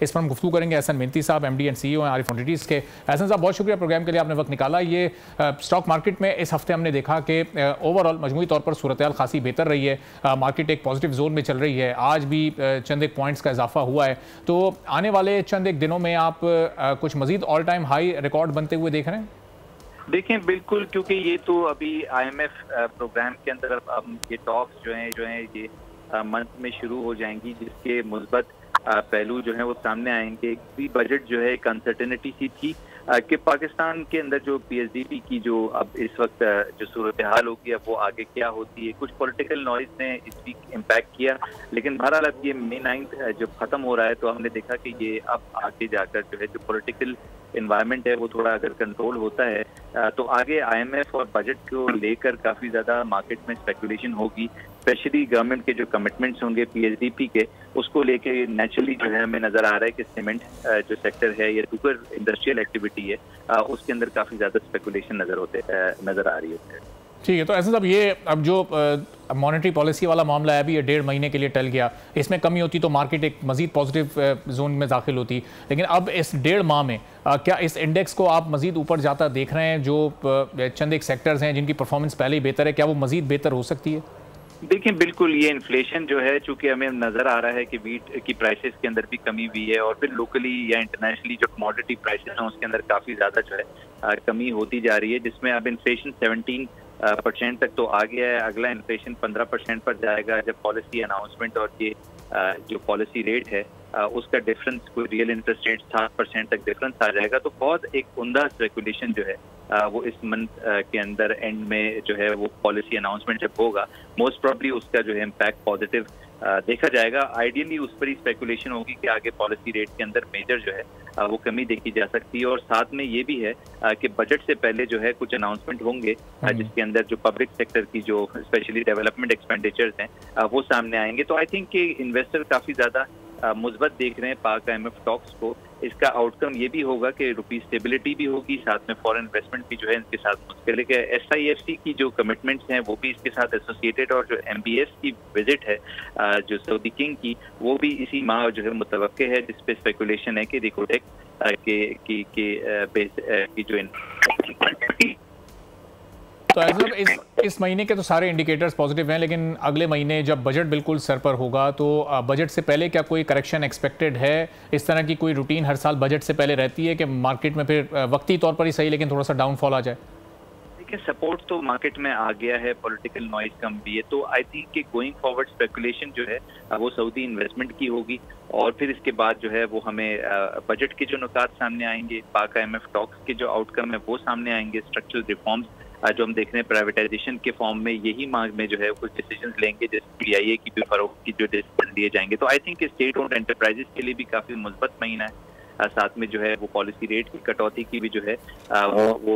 इस पर हम गुफ्तगू करेंगे। एहसन मेहनती साहब MD एंड CEO हैं आरिफ ऑडिटीज़ के। एहसन साहब, बहुत शुक्रिया प्रोग्राम के लिए, आपने वक्त निकाला। ये स्टॉक मार्केट में इस हफ्ते हमने देखा कि ओवरऑल मजमूई तौर पर सूरत हाल खासी बेहतर रही है। मार्केट एक पॉजिटिव जोन में चल रही है। आज भी चंद एक पॉइंट्स का इजाफा हुआ है। तो आने वाले चंद एक दिनों में आप कुछ मजीद ऑल टाइम हाई रिकॉर्ड बनते हुए देख रहे हैं? देखें, बिल्कुल, क्योंकि ये तो अभी IMF प्रोग्राम के अंदर अब ये टॉक्स जो हैं ये मंथ में शुरू हो जाएंगी, जिसके मुस्बत पहलू जो है वो सामने आएंगे। भी बजट जो है एक अनसर्टेनिटी सी थी कि पाकिस्तान के अंदर जो PSDP की जो अब इस वक्त जो सूरत हाल होगी, अब वो आगे क्या होती है। कुछ पॉलिटिकल नॉइज ने इस वीक इम्पैक्ट किया, लेकिन बहरहाल अब ये May 9 जब खत्म हो रहा है तो हमने देखा कि ये अब आगे जाकर जो है जो पॉलिटिकल इन्वायरमेंट है वो थोड़ा अगर कंट्रोल होता है तो आगे IMF और बजट को लेकर काफ़ी ज़्यादा मार्केट में स्पेकुलेशन होगी। स्पेशली गवर्नमेंट के जो कमिटमेंट्स होंगे PSDP के, उसको लेके नेचुरली जो है हमें नज़र आ रहा है कि सीमेंट जो सेक्टर है या दूसर इंडस्ट्रियल एक्टिविटी है उसके अंदर काफ़ी ज़्यादा स्पेकुलेशन नज़र आ रही है। ठीक है, तो ऐसा सब ये अब जो मॉनेटरी पॉलिसी वाला मामला है अभी ये 1.5 महीने के लिए टल गया। इसमें कमी होती तो मार्केट एक मजीद पॉजिटिव जोन में दाखिल होती, लेकिन अब इस 1.5 माह में क्या इस इंडेक्स को आप मजीद ऊपर जाता देख रहे हैं? जो चंद एक सेक्टर्स हैं जिनकी परफॉर्मेंस पहले ही बेहतर है, क्या वो मजीद बेहतर हो सकती है? देखिए, बिल्कुल, ये इन्फ्लेशन जो है, चूंकि हमें नजर आ रहा है कि वीट की प्राइसेस के अंदर भी कमी हुई है और फिर लोकली या इंटरनेशनली जो कमोडिटी प्राइसेस हैं उसके अंदर काफी ज्यादा जो है कमी होती जा रही है, जिसमें अब इन्फ्लेशन 17% तक तो आ गया है। अगला इन्फ्लेशन 15% पर जाएगा जब पॉलिसी अनाउंसमेंट और ये जो पॉलिसी रेट है उसका डिफरेंस, कोई रियल इंटरेस्ट रेट 7% तक डिफरेंस आ जाएगा। तो बहुत एक उम्दा स्पेकुलेशन जो है वो इस मंथ के अंदर एंड में जो है वो पॉलिसी अनाउंसमेंट जब होगा, मोस्ट प्रॉब्ली उसका जो है इम्पैक्ट पॉजिटिव देखा जाएगा। आइडियली उस पर ही स्पेकुलेशन होगी कि आगे पॉलिसी रेट के अंदर मेजर जो है वो कमी देखी जा सकती है। और साथ में ये भी है कि बजट से पहले जो है कुछ अनाउंसमेंट होंगे जिसके अंदर जो पब्लिक सेक्टर की जो स्पेशली डेवलपमेंट एक्सपेंडिचर्स हैं वो सामने आएंगे। तो आई थिंक कि इन्वेस्टर काफी ज्यादा मुस्बत देख रहे हैं पाक IMF टॉक्स को। इसका आउटकम ये भी होगा कि रुपी स्टेबिलिटी भी होगी, साथ में फॉरेन इन्वेस्टमेंट भी जो है इनके साथ मुतल्लिक है। SIFC की जो कमिटमेंट्स हैं वो भी इसके साथ एसोसिएटेड, और जो MBS की विजिट है जो सऊदी किंग की, वो भी इसी माह जो है मुतवक्के है, जिसपे स्पेकुलेशन है कि रिकोटेक की जो तो ऐसा इस महीने के तो सारे इंडिकेटर्स पॉजिटिव हैं, लेकिन अगले महीने जब बजट बिल्कुल सर पर होगा तो बजट से पहले क्या कोई करेक्शन एक्सपेक्टेड है? इस तरह की कोई रूटीन हर साल बजट से पहले रहती है कि मार्केट में फिर वक्ती तौर पर ही सही लेकिन थोड़ा सा डाउनफॉल आ जाए? देखिए, सपोर्ट तो मार्केट में आ गया है, पॉलिटिकल नॉइज कम भी है, तो आई थिंक कि गोइंग फॉरवर्ड स्पेकुलेशन जो है वो सऊदी इन्वेस्टमेंट की होगी। और फिर इसके बाद जो है वो हमें बजट के जो नुकात सामने आएंगे, पाक IMF टॉक्स के जो आउटकम है वो सामने आएंगे, स्ट्रक्चरल रिफॉर्म्स जो हम देख रहे हैं प्राइवेटाइजेशन के फॉर्म में, यही मांग में जो है कुछ डिसीजंस लेंगे, जैसे PIA की भी फरोख्त की जो डिसीजन लिए जाएंगे। तो I think state owned enterprises के लिए भी काफी मुस्बत महीना है। साथ में जो है वो पॉलिसी रेट की कटौती की भी जो है वो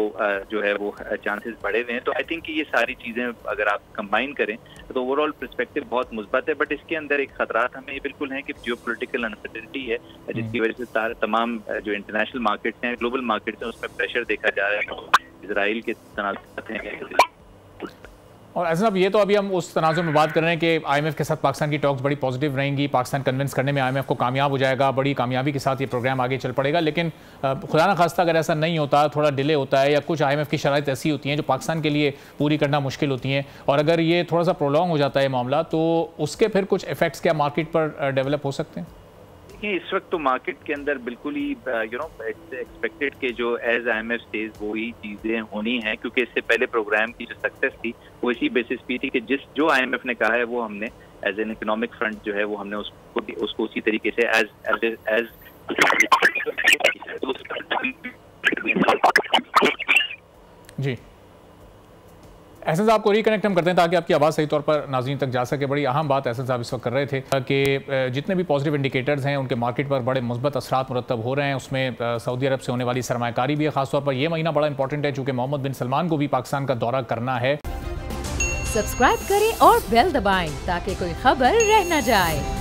जो है वो चांसेस बढ़े हुए हैं। तो आई थिंक कि ये सारी चीजें अगर आप कंबाइन करें तो ओवरऑल पर्सपेक्टिव बहुत मुस्बत है। बट इसके अंदर एक खतरात हमें बिल्कुल है कि जियो पोलिटिकल अनसर्टेनिटी है, जिसकी वजह से तमाम जो इंटरनेशनल मार्केट्स हैं, ग्लोबल मार्केट्स हैं, उसमें प्रेशर देखा जा रहा है। इजराइल के तनाज़ुरात हैं। और ऐसा अब ये तो अभी हम उस तनाज़ुर में बात कर रहे हैं कि IMF के साथ पाकिस्तान की टॉक्स बड़ी पॉजिटिव रहेंगी, पाकिस्तान कन्विंस करने में IMF को कामयाब हो जाएगा, बड़ी कामयाबी के साथ ये प्रोग्राम आगे चल पड़ेगा। लेकिन खुदा न खास्ता अगर ऐसा नहीं होता, थोड़ा डिले होता है या कुछ IMF की शराइत ऐसी होती हैं जो पाकिस्तान के लिए पूरी करना मुश्किल होती हैं, और अगर ये थोड़ा सा प्रोलॉन्ग हो जाता है मामला, तो उसके फिर कुछ इफेक्ट्स क्या मार्केट पर डेवलप हो सकते हैं? इस वक्त तो मार्केट के अंदर बिल्कुल ही एक्सपेक्टेड के जो एज IMF सेज वो ही चीजें होनी है, क्योंकि इससे पहले प्रोग्राम की जो सक्सेस थी वो इसी बेसिस पे थी कि जो IMF ने कहा है वो हमने एज एन इकोनॉमिक फ्रंट जो है वो हमने उसको उसी तरीके से एज जी। एहसन साहब को रिकनेक्ट हम करते हैं ताकि आपकी आवाज़ सही तौर पर नाज़रीन तक जा सके। बड़ी अहम बात एहसन साहब इस वक्त कर रहे थे कि जितने भी पॉजिटिव इंडिकेटर्स हैं उनके मार्केट पर बड़े मुस्बत असरात मुरतब हो रहे हैं। उसमें सऊदी अरब से होने वाली सरमायाकारी भी है, खासतौर पर यह महीना बड़ा इंपॉर्टेंट है चूँकि मोहम्मद बिन सलमान को भी पाकिस्तान का दौरा करना है। सब्सक्राइब करें और बेल दबाएं ताकि कोई खबर रह न जाए।